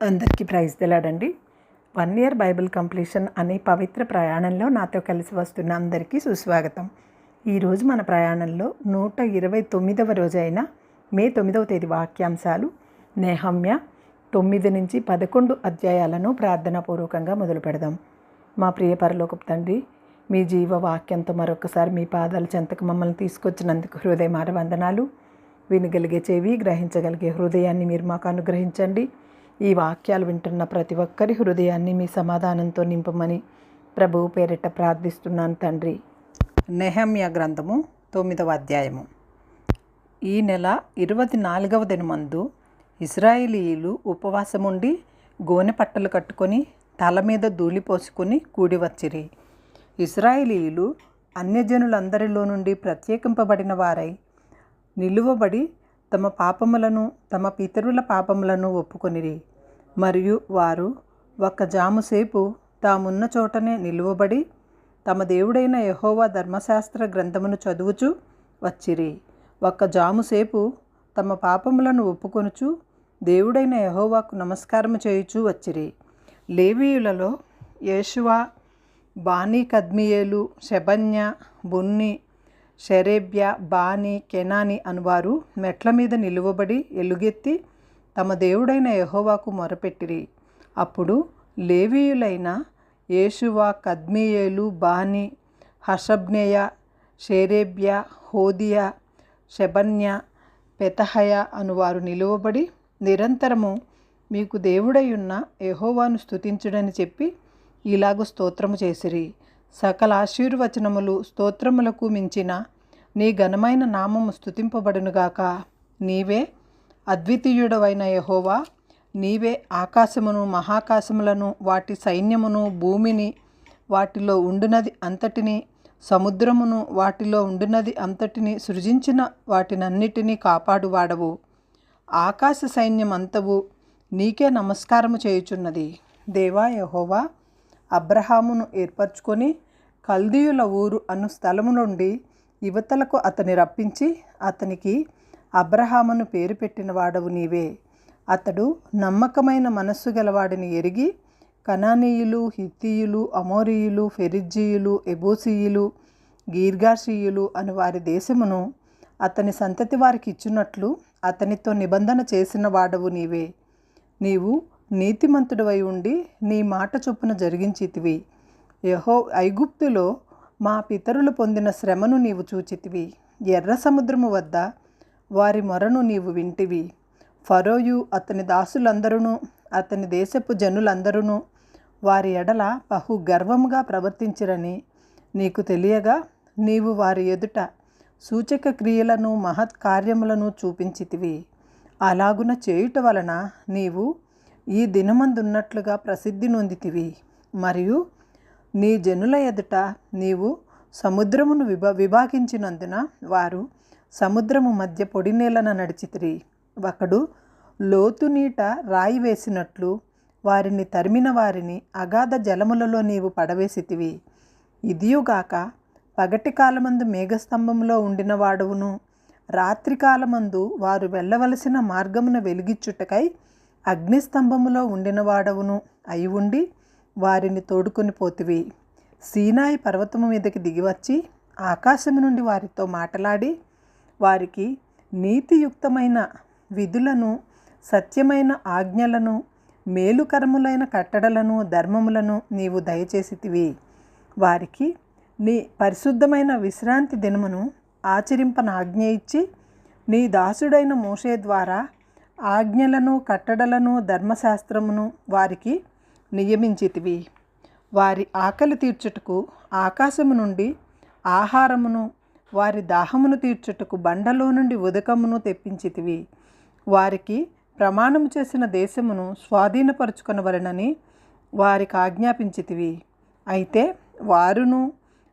అందరికీ praise తెలాడండి. 1 year Bible completion అనే పవిత్ర ప్రయాణంలో నాతో కలిసి వస్తున్న అందరికీ సుస్వాగతం. ఈరోజు మన ప్రయాణంలో 129వ రోజైన మే 9వ తేదీ వాక్యాంశాలు నెహమ్యా 9 నుంచి 11 అధ్యాయాలను ప్రార్థనాపూర్వకంగా మొదలు పెడదాం. మా ప్రియ పరలోకపు తండ్రి, మీ జీవ వాక్యంతో మరొకసారి మీ పాదాల చెంతకు మమ్మల్ని తీసుకొచ్చినందుకు హృదయమార వందనాలు. వినగలిగే చెవి, గ్రహించగలిగే హృదయాన్ని మీరు మాకు అనుగ్రహించండి. ఈ వాక్యాలు వింటున్న ప్రతి ఒక్కరి హృదయాన్ని మీ సమాధానంతో నింపమని ప్రభువు పేరిట ప్రార్థిస్తున్నాను తండ్రి. నెహమ్యా గ్రంథము 9వ అధ్యాయము. ఈ నెల 24వ దినమందు ఇశ్రాయేలీయులు ఉపవాసముండి గోనె పట్టలు కట్టుకొని తల మీద ధూళి పోసుకొని కూడి వచ్చిరి. ఇశ్రాయేలీయులు అన్యజనులందరిలో నుండి ప్రత్యేకింపబడిన వారై నిలువబడి తమ పాపములను తమ పితరుల పాపములను ఒప్పుకొనిరి. మరియు వారు ఒక్క జాముసేపు తామున్న చోటనే నిలువబడి తమ దేవుడైన యెహోవా ధర్మశాస్త్ర గ్రంథమును చదువుచు వచ్చిరి. ఒక్క జాముసేపు తమ పాపములను ఒప్పుకొనుచు దేవుడైన యెహోవాకు నమస్కారము చేయుచూ వచ్చిరి. లేవీయులలో యేషువా, బానీ, కద్మియేలు, షెబన్య, బున్ని, షెరేబ్య, బాని, కెనాని అనువారు మెట్ల మీద నిలువబడి ఎలుగెత్తి తమ దేవుడైన యెహోవాకు మొరపెట్టిరి. అప్పుడు లేవీయులైన యేషువా, కద్మియేలు, బాని, హషబ్నెయ, షెరేబ్య, హోదియా, షెబన్య, పెతహయ అనువారు నిలువబడి నిరంతరము మీకు దేవుడైయున్న యెహోవాను స్తుతించుడని చెప్పి ఇలాగు స్తోత్రము చేసిరి. సకల ఆశీర్వచనములు స్తోత్రములకు మించిన నీ ఘనమైన నామము స్తుతింపబడునుగాక. నీవే అద్వితీయుడవైన యెహోవా, నీవే ఆకాశమును మహాకాశములను వాటి సైన్యమును భూమిని వాటిలో ఉండునది అంతటిని సముద్రమును వాటిలో ఉండునది అంతటిని సృజించిన వాటినన్నిటినీ కాపాడువాడవు. ఆకాశ సైన్యమంతవు నీకే నమస్కారము చేయుచున్నది. దేవా యెహోవా అబ్రహామును ఏర్పరచుకొని కల్దీయుల ఊరు అను స్థలము నుండి యువతలకు అతని రప్పించి అతనికి అబ్రహామును పేరు పెట్టిన వాడవు నీవే. అతడు నమ్మకమైన మనస్సు గలవాడిని ఎరిగి కనానీయులు, హిత్తీయులు, అమోరీయులు, ఫెరిజ్జీయులు, ఎబూసీయులు, గీర్గాషీయులు అను వారి దేశమును అతని సంతతి వారికి ఇచ్చినట్లు అతనితో నిబంధన చేసిన వాడవు నీవే. నీవు నీతిమంతుడవై ఉండి నీ మాట చొప్పున జరిగించితివి. ఐగుప్తులో మా పితరులు పొందిన శ్రమను నీవు చూచితివి. ఎర్ర సముద్రము వద్ద వారి మొరను నీవు వింటివి. ఫరోయు అతని దాసులందరూ అతని దేశపు జనులందరూ వారి ఎడల బహు గర్వముగా ప్రవర్తించిరని నీకు తెలియగా నీవు వారి ఎదుట సూచక క్రియలను మహత్కార్యములను చూపించితివి. అలాగున చేయుట వలన నీవు ఈ దినమందున్నట్లుగా ప్రసిద్ధి నొందితివి. మరియు నీ జనుల ఎదుట నీవు సముద్రమును విభాగించినందున వారు సముద్రము మధ్య పొడి నేలన నడిచితిరి. ఒకడు లోతు నీట రాయి వేసినట్లు వారిని తరిమిన వారిని అగాధ జలములలో నీవు పడవేసితివి. ఇదియుగాక పగటి కాలమందు మేఘస్తంభంలో ఉండిన వాడవును రాత్రికాలమందు వారు వెళ్ళవలసిన మార్గమును వెలిగిచ్చుటకై అగ్నిస్తంభములో ఉండిన వాడవును అయి ఉండి వారిని తోడుకొని పోతివి. సీనాయి పర్వతము మీదకి దిగివచ్చి ఆకాశము నుండి వారితో మాట్లాడి వారికి నీతియుక్తమైన విధులను, సత్యమైన ఆజ్ఞలను, మేలుకరములైన కట్టడలను, ధర్మములను నీవు దయచేసితివి. వారికి నీ పరిశుద్ధమైన విశ్రాంతి దినమును ఆచరింపన ఆజ్ఞ ఇచ్చి నీ దాసుడైన మోషే ద్వారా ఆజ్ఞలను, కట్టడలను, ధర్మశాస్త్రమును వారికి నియమించితివి. వారి ఆకలి తీర్చుటకు ఆకాశము నుండి ఆహారమును, వారి దాహమును తీర్చుటకు బండలో నుండి ఉదకమును తెప్పించితివి. వారికి ప్రమాణము చేసిన దేశమును స్వాధీనపరుచుకొనవలెనని వారికి ఆజ్ఞాపించితివి. అయితే వారును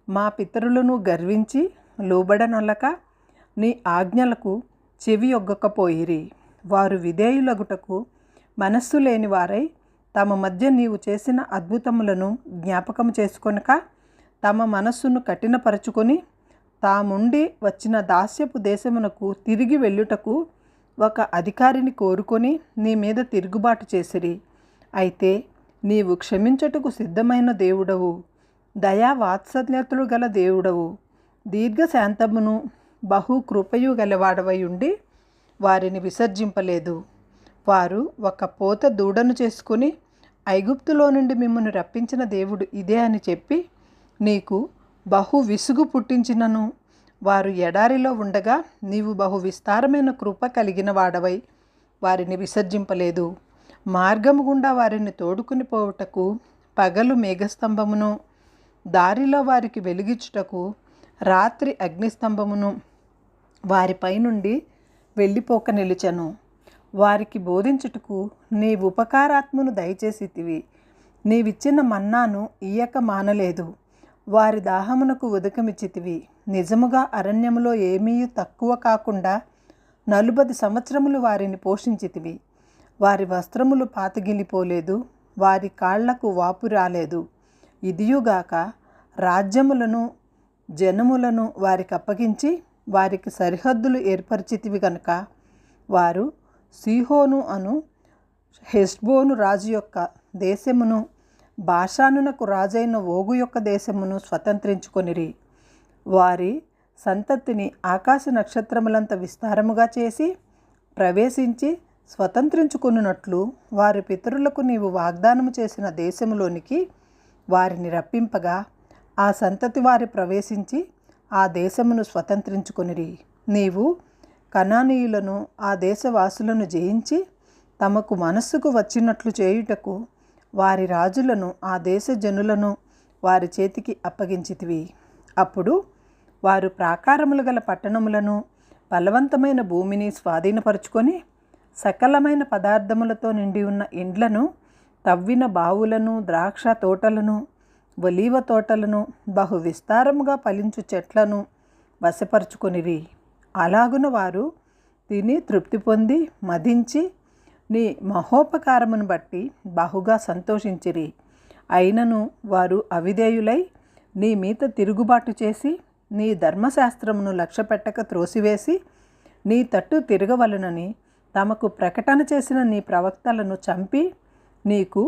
మా పితరులను గర్వించి లోబడనొల్లక నీ ఆజ్ఞలకు చెవి ఒగ్గకపోయిరి. వారు విధేయులగుటకు మనస్సు లేని వారై తమ మధ్య నీవు చేసిన అద్భుతములను జ్ఞాపకం చేసుకొనక తమ మనస్సును కఠినపరచుకొని తాముండి వచ్చిన దాస్యపు దేశమునకు తిరిగి వెళ్ళుటకు ఒక అధికారిని కోరుకొని నీ మీద తిరుగుబాటు చేసిరి. అయితే నీవు క్షమించుటకు సిద్ధమైన దేవుడవు, దయా వాత్సల్యతలు గల దేవుడవు, దీర్ఘశాంతమును బహు కృపయు గలవాడవై ఉండి వారిని విసర్జింపలేదు. వారు ఒక పోత దూడను చేసుకుని ఐగుప్తులో నుండి మిమ్మల్ని రప్పించిన దేవుడు ఇదే అని చెప్పి నీకు బహు విసుగు పుట్టించినను వారు ఎడారిలో ఉండగా నీవు బహు విస్తారమైన కృప కలిగిన వాడవై వారిని విసర్జింపలేదు. మార్గము గుండా వారిని తోడుకుని పోవుటకు పగలు మేఘస్తంభమును, దారిలో వారికి వెలిగించుటకు రాత్రి అగ్నిస్తంభమును వారిపై నుండి వెళ్ళిపోక నిలిచెను. వారికి బోధించుటకు నీ ఉపకారాత్మను దయచేసితివి. నీవిచ్చిన మన్నాను ఇయ్యక మానలేదు. వారి దాహమునకు ఉదకమిచ్చితివి. నిజముగా అరణ్యములో ఏమీ తక్కువ కాకుండా 40 సంవత్సరములు వారిని పోషించితివి. వారి వస్త్రములు పాతగిలిపోలేదు, వారి కాళ్లకు వాపు రాలేదు. ఇదియుగాక రాజ్యములను జనములను వారికి అప్పగించి వారికి సరిహద్దులు ఏర్పరిచితివి గనుక వారు సీహోను అను హెష్బోను రాజు యొక్క దేశమును, బాషానునకు రాజైన ఓగు యొక్క దేశమును స్వతంత్రించుకొనిరి. వారి సంతతిని ఆకాశ నక్షత్రములంత విస్తారముగా చేసి ప్రవేశించి స్వతంత్రించుకొనున్నట్లు వారి పితరులకు నీవు వాగ్దానము చేసిన దేశములోనికి వారిని రప్పింపగా ఆ సంతతి వారి ప్రవేశించి ఆ దేశమును స్వతంత్రించుకొనిరి. నీవు కనానీయులను ఆ దేశవాసులను జయించి తమకు మనస్సుకు వచ్చినట్లు చేయుటకు వారి రాజులను ఆ దేశ జనులను వారి చేతికి అప్పగించితివి. అప్పుడు వారు ప్రాకారములు గల పట్టణములను, బలవంతమైన భూమిని స్వాధీనపరుచుకొని సకలమైన పదార్థములతో నిండి ఉన్న ఇండ్లను, తవ్విన బావులను, ద్రాక్ష తోటలను, ఒలీవ తోటలను, బహు విస్తారముగా ఫలించు చెట్లను వశపరుచుకొనిరి. అలాగున వారు తిని తృప్తి పొంది మదించి నీ మహోపకారమును బట్టి బహుగా సంతోషించిరి. అయినను వారు అవిధేయులై నీ మీద తిరుగుబాటు చేసి నీ ధర్మశాస్త్రమును లక్ష్యపెట్టక త్రోసివేసి నీ తట్టు తిరగవలనని తమకు ప్రకటన చేసిన నీ ప్రవక్తలను చంపి నీకు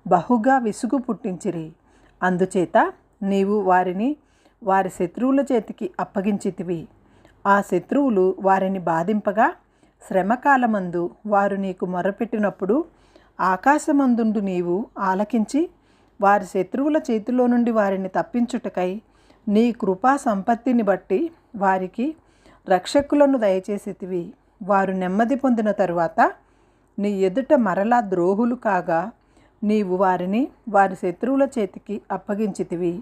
బహుగా విసుగు పుట్టించిరి. అందుచేత నీవు వారిని వారి శత్రువుల చేతికి అప్పగించితివి. ఆ శత్రువులు వారిని బాధింపగా శ్రమకాలమందు వారు నీకు మొరపెట్టినప్పుడు ఆకాశమందుండు నీవు ఆలకించి వారి శత్రువుల చేతిలో నుండి వారిని తప్పించుటకై నీ కృపా సంపత్తిని బట్టి వారికి రక్షకులను దయచేసితివి. వారు నెమ్మది పొందిన తరువాత నీ ఎదుట మరలా ద్రోహులు కాగా నీవు వారిని వారి శత్రువుల చేతికి అప్పగించితివి.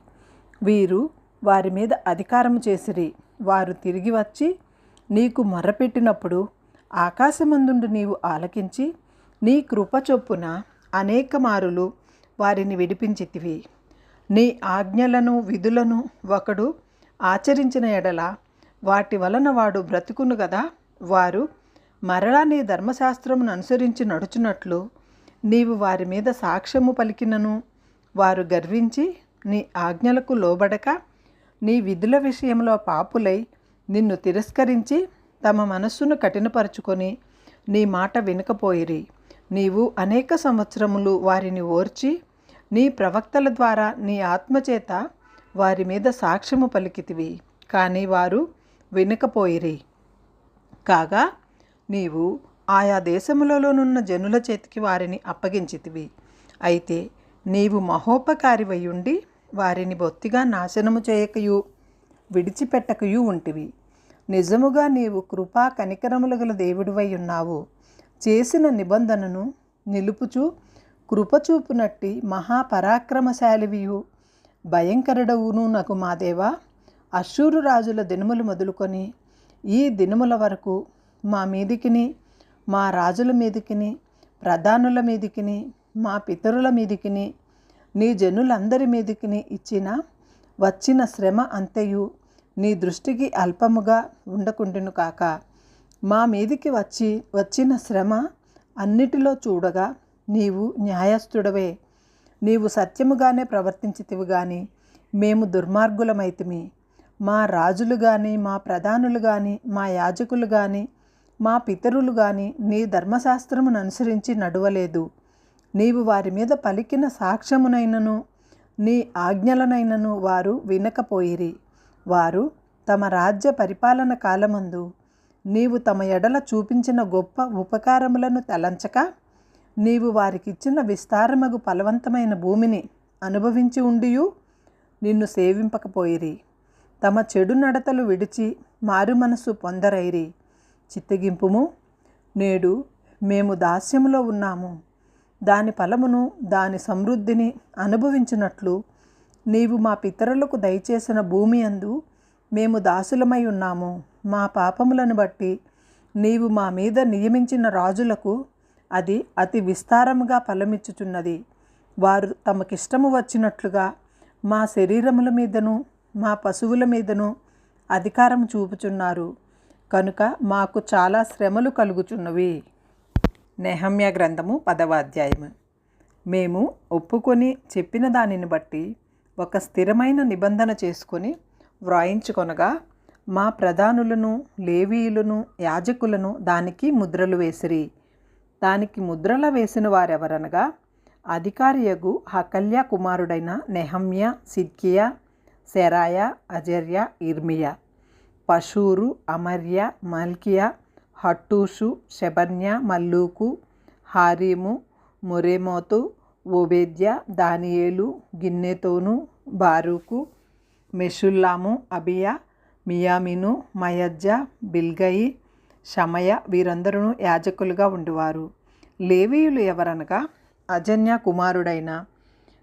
వీరు వారి మీద అధికారము చేసిరి. వారు తిరిగి వచ్చి నీకు మొర్రపెట్టినప్పుడు ఆకాశమందుండి నీవు ఆలకించి నీ కృప చొప్పున అనేక మారులు వారిని విడిపించితివి. నీ ఆజ్ఞలను విధులను ఒకడు ఆచరించిన ఎడల వాటి వలన వాడు బ్రతుకును గదా. వారు మరలా నీ ధర్మశాస్త్రమును అనుసరించి నడుచున్నట్లు నీవు వారి మీద సాక్ష్యము పలికినను వారు గర్వించి నీ ఆజ్ఞలకు లోబడక నీ విధుల విషయంలో పాపులై నిన్ను తిరస్కరించి తమ మనస్సును కఠినపరుచుకొని నీ మాట వినకపోయిరి. నీవు అనేక సంవత్సరములు వారిని ఓర్చి నీ ప్రవక్తల ద్వారా నీ ఆత్మచేత వారి మీద సాక్ష్యము పలికితివి. కానీ వారు వినకపోయిరి. కాగా నీవు ఆయా దేశములలోనున్న జనుల చేతికి వారిని అప్పగించితివి. అయితే నీవు మహోపకారివై ఉండి వారిని బొత్తిగా నాశనము చేయకయు విడిచిపెట్టకయు ఉంటివి. నిజముగా నీవు కృపా కనికరములు గల దేవుడివై ఉన్నావు. చేసిన నిబంధనను నిలుపుచు కృపచూపునట్టి మహాపరాక్రమశాలివియు భయంకరుడవును నగు మా దేవా, అశ్షూరు రాజుల దినములు మొదలుకొని ఈ దినముల వరకు మా మీదికిని మా రాజుల మీదికిని ప్రధానుల మీదికిని మా పితరుల మీదికిని నీ జనులందరి మీదికిని వచ్చిన శ్రమ అంతయు నీ దృష్టికి అల్పముగా ఉండకుండును కాక. మా మీదికి వచ్చిన శ్రమ అన్నిటిలో చూడగా నీవు న్యాయస్థుడవే. నీవు సత్యముగానే ప్రవర్తించితివి గాని మేము దుర్మార్గులమైతిమి. మా రాజులు కానీ మా ప్రధానులు కానీ మా యాజకులు కానీ మా పితరులు కానీ నీ ధర్మశాస్త్రమును అనుసరించి నడవలేదు. నీవు వారి మీద పలికిన సాక్ష్యమునైనను నీ ఆజ్ఞలనైనను వారు వినకపోయిరి. వారు తమ రాజ్య పరిపాలన కాలమందు నీవు తమ ఎడల చూపించిన గొప్ప ఉపకారములను తలంచక, నీవు వారికిచ్చిన విస్తారమగు ఫలవంతమైన భూమిని అనుభవించి ఉండియు నిన్ను సేవింపకపోయిరి. తమ చెడు నడతలు విడిచి మారు మనసు పొందరైరి. చిత్తగింపుము, నేడు మేము దాస్యములో ఉన్నాము. దాని ఫలమును దాని సమృద్ధిని అనుభవించినట్లు నీవు మా పితరులకు దయచేసిన భూమి యందు మేము దాసులమై ఉన్నాము. మా పాపములను బట్టి నీవు మా మీద నియమించిన రాజులకు అది అతి విస్తారముగా ఫలమిచ్చుచున్నది. వారు తమకిష్టము వచ్చినట్లుగా మా శరీరముల మీదను మా పశువుల మీదను అధికారం చూపుచున్నారు. కనుక మాకు చాలా శ్రమలు కలుగుచున్నవి. నెహమ్యా గ్రంథము 10వ అధ్యాయము. మేము ఒప్పుకొని చెప్పిన దానిని బట్టి ఒక స్థిరమైన నిబంధన చేసుకొని వ్రాయించుకొనగా, మా ప్రధానులను, లేవీయులను, యాజకులను దానికి ముద్రలు వేసిరి. దానికి ముద్రల వేసిన వారెవరనగా, అధికారియగు హకల్యా కుమారుడైన నెహమ్యా, సిద్కియా, సెరాయా, అజర్యా, ఇర్మియా, పషూరు, అమర్య, మల్కియా, హట్టూషు, షెబన్యా, మల్లూకు, హారీము, మొరేమోతు, ఓబేద్య, దానియేలు, గిన్నెతోను, బారూకు, మెషుల్లాము, అబియా, మియామిను, మయజ్జా, బిల్గయి, షమయ వీరందరూ యాజకులుగా ఉండేవారు. లేవీయులు ఎవరనగా, అజన్య కుమారుడైన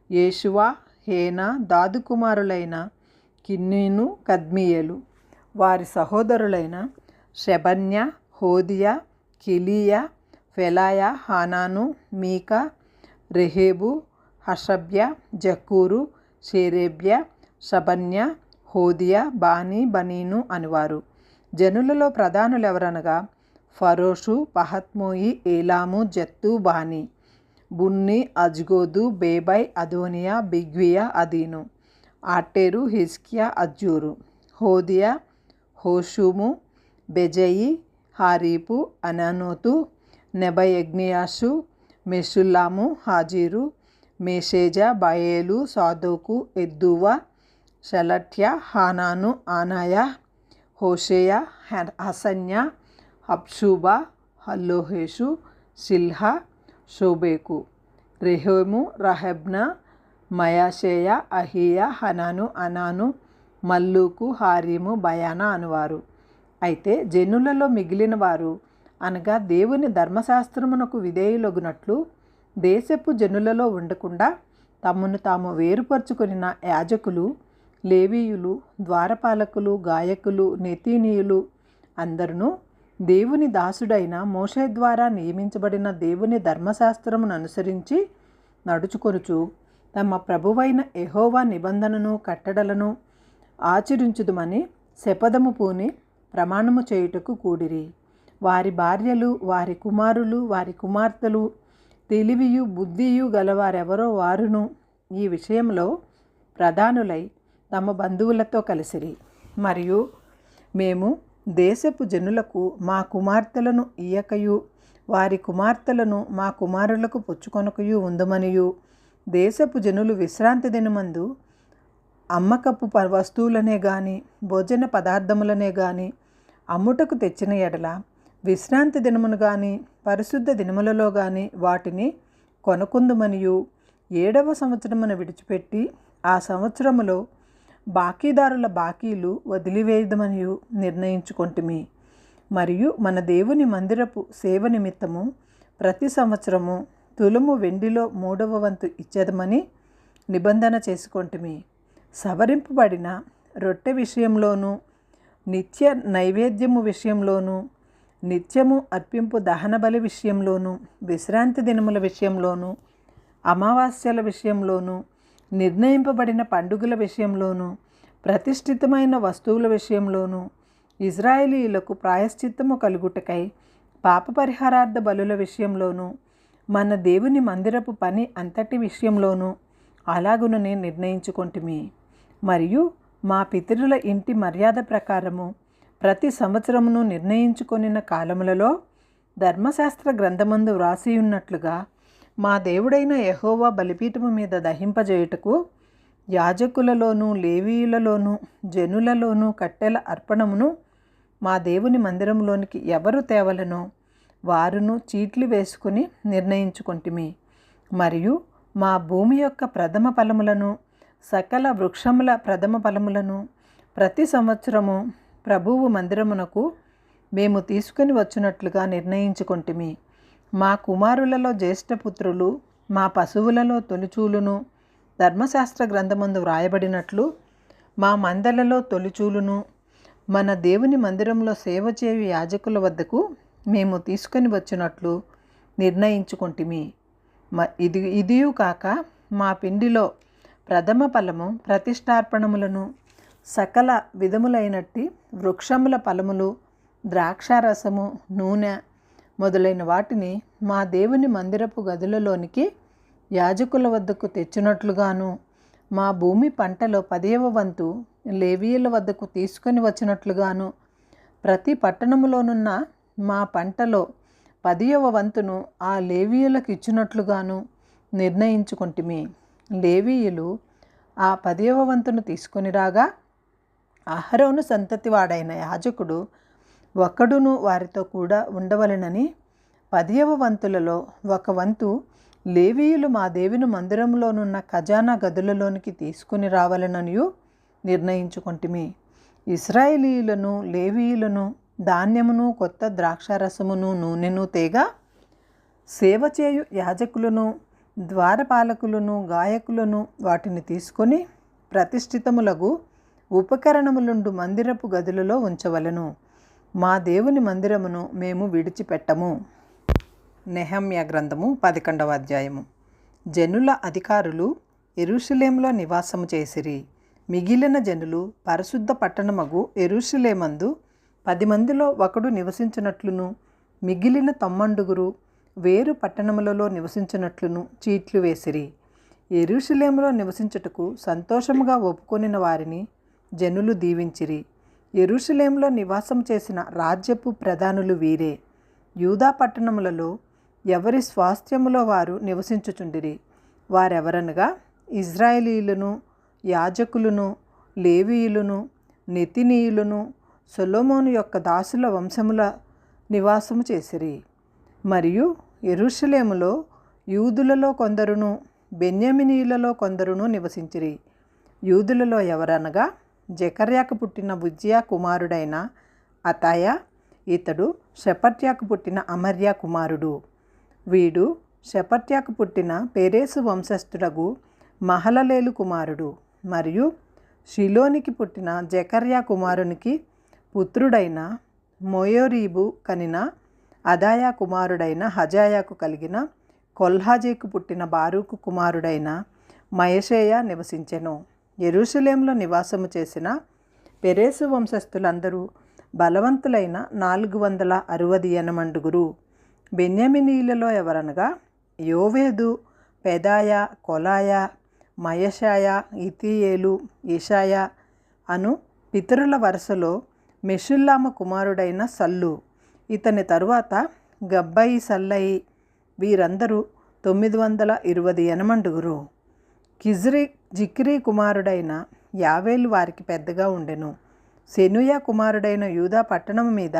యేషువా, హేనా, దాదు కుమారులైన కిన్నీను, కద్మియేలు, వారి సహోదరులైన షెబన్య, హోదియా, కిలియా, ఫెలాయా, హానాను, మీకా, రెహేబు, హషబ్య, జక్కూరు, షేరేబ్య, షబన్య, హోదియా, బానీ, బనీను అనువారు. జనులలో ప్రధానులెవరనగా, ఫరోషు, పహత్మోయి, ఏలాము, జత్తు, బానీ, బున్ని, అజ్గోదు, బేబై, అదోనియా, బిగ్వియా, అదీను, ఆటేరు, హిజ్కియా, అజ్జూరు, హోదియా, హోషుము, బెజయి, హారీపు, అనానోతు, నెబయగ్నియాషు, మెషుల్లాము, హాజీరు, మేషేజ, బయేలు, సాదోకు, ఎద్దువా, షలట్య, హానాను, ఆనాయా, హోషేయ, హసన్య, హబ్షూబా, హల్లోహేషు, షిల్హా, షోబేకు, రెహోము, రహబ్న, మయాషేయ, అహియా, హనాను, అనాను, మల్లూకు, హారీము, బయానా అనువారు. అయితే జనులలో మిగిలిన వారు అనగా దేవుని ధర్మశాస్త్రమునకు విధేయులగునట్లు దేశపు జనులలో ఉండకుండా తమను తాము వేరుపరుచుకొనిన యాజకులు, లేవీయులు, ద్వారపాలకులు, గాయకులు, నెతీనీయులు అందరును దేవుని దాసుడైన మోషే ద్వారా నియమించబడిన దేవుని ధర్మశాస్త్రమును అనుసరించి నడుచుకొనుచు తమ ప్రభువైన యెహోవా నిబంధనను, కట్టడలను ఆచరించుదుమని శపథము పూని ప్రమాణము చేయుటకు కూడిరి. వారి భార్యలు, వారి కుమారులు, వారి కుమార్తెలు, తెలివియు బుద్ధియు గలవారెవరో వారును ఈ విషయంలో ప్రధానులై తమ బంధువులతో కలిసిరి. మరియు మేము దేశపు జనులకు మా కుమార్తెలను ఇయ్యకయు, వారి కుమార్తెలను మా కుమారులకు పుచ్చుకొనకయు ఉందమనియు, దేశపు జనులు విశ్రాంతి దినమందు అమ్మకపు వస్తువులనే గాని భోజన పదార్థములనే గాని అమ్ముటకు తెచ్చిన ఎడల విశ్రాంతి దినమును గాని పరిశుద్ధ దినములలో గాని వాటిని కొనుకొందుమనియు, 7వ సంవత్సరమును విడిచిపెట్టి ఆ సంవత్సరములో బాకీదారుల బాకీలు వదిలివేయదమనియు నిర్ణయించుకొంటిమి. మరియు మన దేవుని మందిరపు సేవ నిమిత్తము ప్రతి సంవత్సరము తులము వెండిలో 3వ వంతు ఇచ్చేదమని నిబంధన చేసుకొంటిమి. సవరింపబడిన రొట్టె విషయంలోనూ, నిత్య నైవేద్యము విషయంలోనూ, నిత్యము అర్పింపు దహన బలి విషయంలోనూ, విశ్రాంతి దినముల విషయంలోనూ, అమావాస్యల విషయంలోనూ, నిర్ణయింపబడిన పండుగల విషయంలోనూ, ప్రతిష్ఠితమైన వస్తువుల విషయంలోనూ, ఇజ్రాయేలీయులకు ప్రాయశ్చిత్తము కలుగుటకై పాప పరిహారార్థ బలుల విషయంలోనూ, మన దేవుని మందిరపు పని అంతటి విషయంలోనూ అలాగుననే నిర్ణయించుకొంటిమి. మరియు మా పితరుల ఇంటి మర్యాద ప్రకారము ప్రతి సంవత్సరమును నిర్ణయించుకొనిన కాలములలో ధర్మశాస్త్ర గ్రంథమందు వ్రాసి ఉన్నట్లుగా మా దేవుడైన యెహోవా బలిపీఠము మీద దహింపజేయుటకు యాజకులలోనూ లేవీయులలోనూ జనులలోనూ కట్టెల అర్పణమును మా దేవుని మందిరంలోనికి ఎవరు తేవలనో వారును చీట్లు వేసుకుని నిర్ణయించుకొంటిమి. మరియు మా భూమి యొక్క ప్రథమ ఫలములను సకల వృక్షముల ప్రథమ ఫలములను ప్రతి సంవత్సరము ప్రభువు మందిరమునకు మేము తీసుకుని వచ్చినట్లుగా నిర్ణయించుకొంటిమి. మా కుమారులలో జ్యేష్ఠపుత్రులు మా పశువులలో తొలిచూలును ధర్మశాస్త్ర గ్రంథమందు వ్రాయబడినట్లు మా మందలలో తొలిచూలును మన దేవుని మందిరంలో సేవ చేయు యాజకుల వద్దకు మేము తీసుకొని వచ్చినట్లు నిర్ణయించుకొంటిమి. ఇదియు కాక మా పిండిలో ప్రథమ ఫలము ప్రతిష్టార్పణములను సకల విధములైనట్టి వృక్షముల ఫలములు ద్రాక్షారసము నూనె మొదలైన వాటిని మా దేవుని మందిరపు గదులలోనికి యాజకుల వద్దకు తెచ్చినట్లుగాను మా భూమి పంటలో 10వ వంతు లేవీయుల వద్దకు తీసుకొని వచ్చినట్లుగాను ప్రతి పట్టణములోనున్న మా పంటలో 10వ వంతును ఆ లేవీయులకు ఇచ్చినట్లుగాను నిర్ణయించుకొంటిమి. లేవీయులు ఆ 10వ వంతును తీసుకొని రాగా అహరోను సంతతి వాడైన యాజకుడు ఒక్కడును వారితో కూడా ఉండవలెనని 10వ వంతులలో 1 వంతు లేవీయులు మా దేవుని మందిరంలోనున్న ఖజానా గదులలోనికి తీసుకుని రావాలననియు నిర్ణయించుకొంటిమి. ఇశ్రాయేలీయులను లేవీయులను ధాన్యమును కొత్త ద్రాక్షారసమును నూనెను తేగా సేవ చేయు యాజకులను ద్వారపాలకులను గాయకులను వాటిని తీసుకొని ప్రతిష్ఠితములగు ఉపకరణములుండు మందిరపు గదులలో ఉంచవలను. మా దేవుని మందిరమును మేము విడిచిపెట్టము. నెహమ్యా గ్రంథము 11వ అధ్యాయము. జనుల అధికారులు యెరూషలేములో నివాసము చేసిరి. మిగిలిన జనులు పరిశుద్ధ పట్టణమగు యెరూషలేమందు 10 మందిలో ఒకడు నివసించినట్లును మిగిలిన 90 వేరు పట్టణములలో నివసించినట్లును చీట్లు వేసిరి. యెరూషలేములో నివసించుటకు సంతోషముగా ఒప్పుకొనిన వారిని జనులు దీవించిరి. యెరూషలేములో నివాసం చేసిన రాజ్యపు ప్రధానులు వీరే. యూదా పట్టణములలో ఎవరి స్వాస్థ్యములో వారు నివసించుచుండిరి. వారెవరనగా ఇజ్రాయేలీయులను యాజకులను లేవీయులను నెతినీయులను సొలొమోను యొక్క దాసుల వంశముల నివాసము చేసిరి. మరియు యెరూషలేములో యూదులలో కొందరును బెన్యామీనీయులలో కొందరును నివసించిరి. యూదులలో ఎవరనగా జెకర్యాకు పుట్టిన బుజ్జియా కుమారుడైన అతాయ, ఇతడు షెపట్యాకు పుట్టిన అమర్యా కుమారుడు. వీడు షెపట్యాకు పుట్టిన పెరేసు వంశస్థుడగు మహలలేలు కుమారుడు. మరియు షిలోనికి పుట్టిన జెకర్యా కుమారునికి పుత్రుడైన మొయోరీబు కనిన అదాయా కుమారుడైన హజాయాకు కలిగిన కొల్హాజేకు పుట్టిన బారూకు కుమారుడైన మయషేయ నివసించెను. యెరూషలేములో నివాసము చేసిన పెరేసు వంశస్థులందరూ బలవంతులైన 468 బెన్యామీనీయులలో ఎవరనగా యోవేదు, పెదాయ, కొలాయ, మయషాయ, ఇతీయేలు, ఇషాయ అను పితరుల వరుసలో మెషుల్లాము కుమారుడైన సల్లు, ఇతని తరువాత గబ్బయి సల్లయి, వీరందరూ 928. జిక్రీ కుమారుడైన యావేలు వారికి పెద్దగా ఉండెను. సెనుయా కుమారుడైన యూదా పట్టణము మీద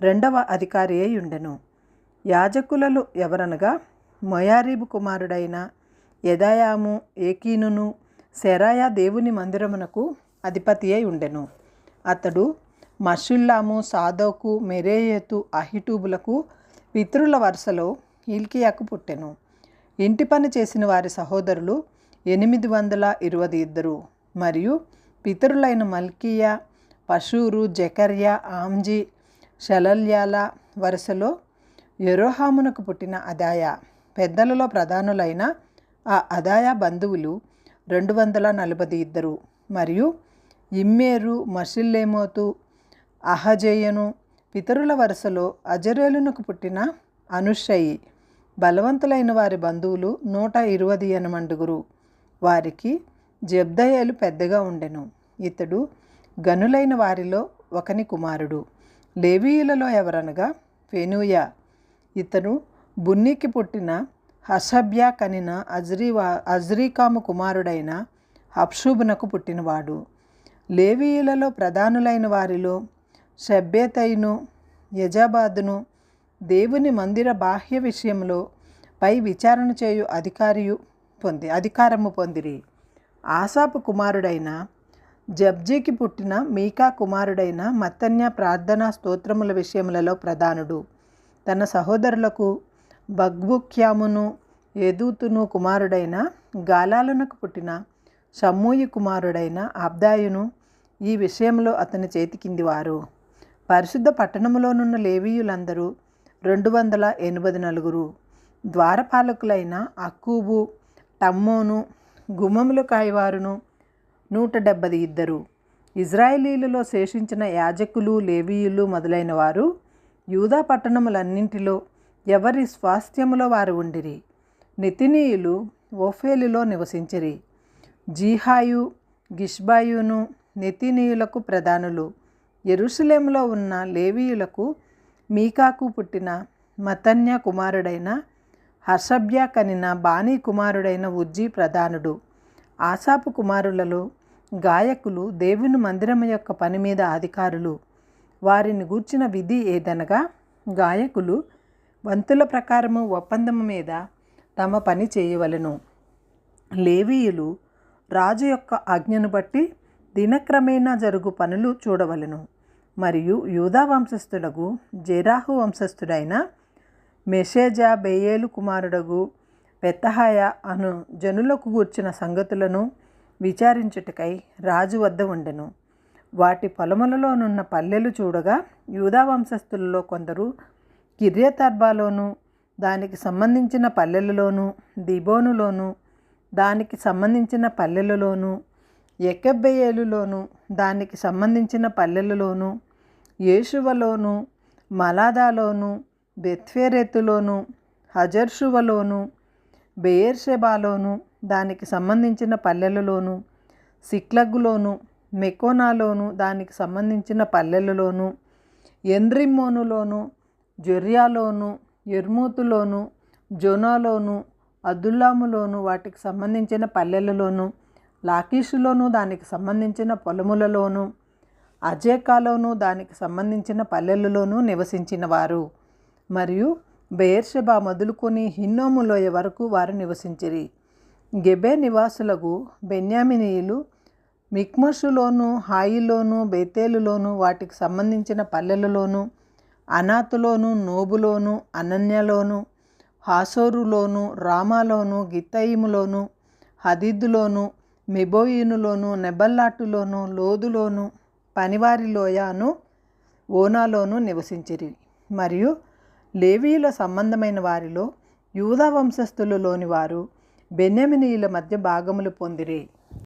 2వ అధికారి అయి ఉండెను. యాజకులలో ఎవరనగా మొయారీబు కుమారుడైన యెదాయాము, ఏకీనును, సెరాయా దేవుని మందిరమునకు అధిపతి అయి ఉండెను. అతడు మషుల్లాము, సాదోకు, మెరేయతు, అహిటూబులకు పితరుల వరుసలో హిల్కియాకు పుట్టెను. ఇంటి పని చేసిన వారి సహోదరులు 822. మరియు పితరులైన మల్కీయా, పషూరు, జెకర్యా, ఆమ్జీ, షలల్యాల వరుసలో యెరోహామునకు పుట్టిన అదాయా. పెద్దలలో ప్రధానులైన ఆ అదాయా బంధువులు 242. మరియు ఇమ్మేరు, మషిల్లేమోతు, అహజేయను. పితరుల వరుసలో అజరేలునకు పుట్టిన అనుషయి. బలవంతులైన వారి బంధువులు 128. వారికి జబ్దయేలు పెద్దగా ఉండెను. ఇతడు గనులైన వారిలో ఒకని కుమారుడు. లేవీయులలో ఎవరనగా ఫెనూయా, ఇతను బున్నీకి పుట్టిన హషబ్యా కనిన అజ్రీకాము కుమారుడైన హబ్షూబునకు పుట్టినవాడు. లేవీయులలో ప్రధానులైన వారిలో షబ్బెతైను, యజాబాదును దేవుని మందిర బాహ్య విషయంలో పై విచారణ చేయు అధికారము పొందిరి. ఆసాపు కుమారుడైన జబ్జీకి పుట్టిన మీకా కుమారుడైన మత్తన్య ప్రార్థనా స్తోత్రముల విషయములలో ప్రధానుడు. తన సహోదరులకు బగ్బుక్యామును ఎదూతును కుమారుడైన గాలాలునకు పుట్టిన షమ్మూయి కుమారుడైన అబ్దాయును ఈ విషయంలో అతని చేతి కిందివారు. పరిశుద్ధ పట్టణములోనున్న లేవీయులందరూ 284. ద్వారపాలకులైన అక్కూబు, టమ్మోను, గుమ్మములు కాయవారును 172. ఇజ్రాయేలీలలో శేషించిన యాజకులు, లేవీయులు మొదలైన వారు యూదా పట్టణములన్నింటిలో ఎవరి స్వాస్థ్యములో వారు ఉండిరి. నెతినీయులు ఓఫేలులో నివసించిరి. జీహాయు, గిష్బాయును నెతినీయులకు ప్రధానులు. యెరూషలేములో ఉన్న లేవీయులకు మీకాకు పుట్టిన మత్తన్య కుమారుడైన హషబ్యా కనిన బానీ కుమారుడైన ఉజ్జీ ప్రధానుడు. ఆసాపు కుమారులలో గాయకులు దేవుని మందిరము యొక్క పని మీద అధికారులు. వారిని గూర్చిన విధి ఏదనగా, గాయకులు వంతుల ప్రకారము ఒప్పందము మీద తమ పని చేయవలెను. లేవీయులు రాజు యొక్క ఆజ్ఞను బట్టి దినక్రమేణా జరుగు పనులు చూడవలెను. మరియు యూదా వంశస్థుడగు జెరాహు వంశస్థుడైన మెషేజాబెయేలు కుమారుడగు పెత్తహాయ అను జనులకు గూర్చిన సంగతులను విచారించుటకై రాజు వద్ద ఉండెను. వాటి పొలములలోనున్న పల్లెలు చూడగా యూదా వంశస్థులలో కొందరు కిర్యతర్బాలోను దానికి సంబంధించిన పల్లెలలోను, దిబోనులోను దానికి సంబంధించిన పల్లెలలోను, ఎకెబ్బెయేలులోను దానికి సంబంధించిన పల్లెలలోను, యేషువలోను, మలాదాలోను, బెత్ఫెరెతులోను, హజర్షువలోను, బెయేర్షెబాలోను దానికి సంబంధించిన పల్లెలలోను, సిక్లగులోను, మెకోనాలోను దానికి సంబంధించిన పల్లెలలోను, ఎన్రిమ్మోనులోను, జొర్యాలోను, యర్మూతులోను, జోనాలోను, అదుల్లాములోను వాటికి సంబంధించిన పల్లెలలోను, లాకీషులోను దానికి సంబంధించిన పొలములలోను, అజేకాలోను దానికి సంబంధించిన పల్లెలలోనూ నివసించిన వారు. మరియు బెయేర్షెబా మొదలుకొని హిన్నోము లోయ వరకు వారు నివసించిరి. గెబె నివాసులకు బెన్యామినీయులు మిక్మషులోను, హాయిలోను, బేతేలులోను వాటికి సంబంధించిన పల్లెలలోను, అనాతులోను, నోబులోను, అనన్యలోను, హాసోరులోను, రామాలోను, గిత్తయిములోను, హదీదులోను, మెబోయినులోను, నెబల్లాటులోను, లోదులోను, పనివారిలోయను, ఓనాలోను నివసించిరి. మరియు లేవీయుల సంబంధమైన వారిలో యూదా వంశస్థులలోని వారు బెన్యామినీయుల మధ్య భాగములు పొందిరి.